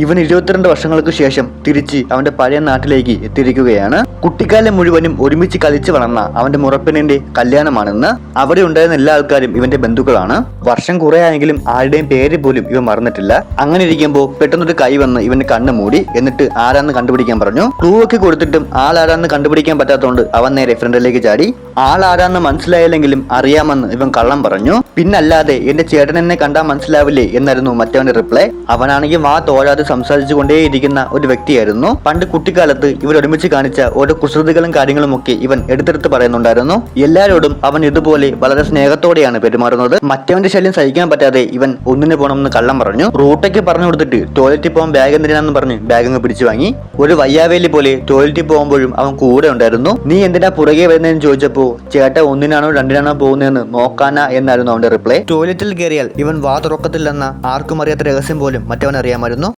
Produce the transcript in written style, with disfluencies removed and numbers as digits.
ഇവൻ 22 വർഷങ്ങൾക്ക് ശേഷം തിരിച്ച് അവന്റെ പഴയ നാട്ടിലേക്ക് എത്തിയിരിക്കുകയാണ്. കുട്ടിക്കാലം മുഴുവനും ഒരുമിച്ച് കളിച്ചു വളർന്ന അവന്റെ മുറപ്പെണ്ണിന്റെ കല്യാണമാണെന്ന്. അവിടെ ഉണ്ടായിരുന്ന എല്ലാ ആൾക്കാരും ഇവന്റെ ബന്ധുക്കളാണ്. വർഷം കുറെ ആയെങ്കിലും ആരുടെയും പേര് പോലും ഇവൻ മറന്നിട്ടില്ല. അങ്ങനെ ഇരിക്കുമ്പോൾ പെട്ടെന്നൊരു കൈ വന്ന് ഇവന്റെ കണ്ണ് മൂടി. എന്നിട്ട് ആരാന്ന് കണ്ടുപിടിക്കാൻ പറഞ്ഞു. ക്ലൂ ഒക്കെ കൊടുത്തിട്ടും ആളാരാന്ന് കണ്ടുപിടിക്കാൻ പറ്റാത്തതുകൊണ്ട് അവൻ നേരെ ഫ്രണ്ടിലേക്ക് ചാടി. ആളാരാന്ന് മനസ്സിലായില്ലെങ്കിലും അറിയാമെന്ന് ഇവൻ കള്ളം പറഞ്ഞു. പിന്നല്ലാതെ എന്റെ ചേട്ടൻ എന്നെ കണ്ടാൽ മനസ്സിലാവില്ലേ എന്നായിരുന്നു മറ്റവന്റെ റിപ്ലൈ. അവനാണെങ്കിൽ വാ തോരാതെ സംസാരിച്ചു കൊണ്ടേയിരിക്കുന്ന ഒരു വ്യക്തിയായിരുന്നു. പണ്ട് കുട്ടിക്കാലത്ത് ഇവർ ഒരുമിച്ച് കാണിച്ച ഓരോ കുസൃതികളും കാര്യങ്ങളും ഒക്കെ ഇവൻ എടുത്തെടുത്ത് പറയുന്നുണ്ടായിരുന്നു. എല്ലാരോടും അവൻ ഇതുപോലെ വളരെ സ്നേഹത്തോടെയാണ് പെരുമാറുന്നത്. മറ്റവന്റെ ശല്യം സഹിക്കാൻ പറ്റാതെ ഇവൻ ഒന്നിന് പോകണമെന്ന് കള്ളം പറഞ്ഞു. റൂട്ടൊക്കെ പറഞ്ഞു കൊടുത്തിട്ട് ടോയ്ലറ്റിൽ പോകാൻ ബാഗ് എന്തിനാന്ന് പറഞ്ഞ് ബാഗ് അങ്ങ് പിടിച്ചു വാങ്ങി. ഒരു വയ്യാവേലി പോലെ ടോയ്ലറ്റിൽ പോകുമ്പോഴും അവൻ കൂടെ ഉണ്ടായിരുന്നു. നീ എന്തിനാ പുറകെ വരുന്നതെന്ന് ചോദിച്ചപ്പോ ചേട്ട ഒന്നിനാണോ രണ്ടിനാണോ പോകുന്നതെന്ന് നോക്കാനാ എന്നായിരുന്നു അവന്റെ റിപ്ലൈ. ടോയ്ലറ്റിൽ കയറിയാൽ ഇവൻ വാ തുറക്കത്തില്ലെന്ന ആർക്കും അറിയാത്ത രഹസ്യം പോലും മറ്റവൻ അറിയാമായിരുന്നു.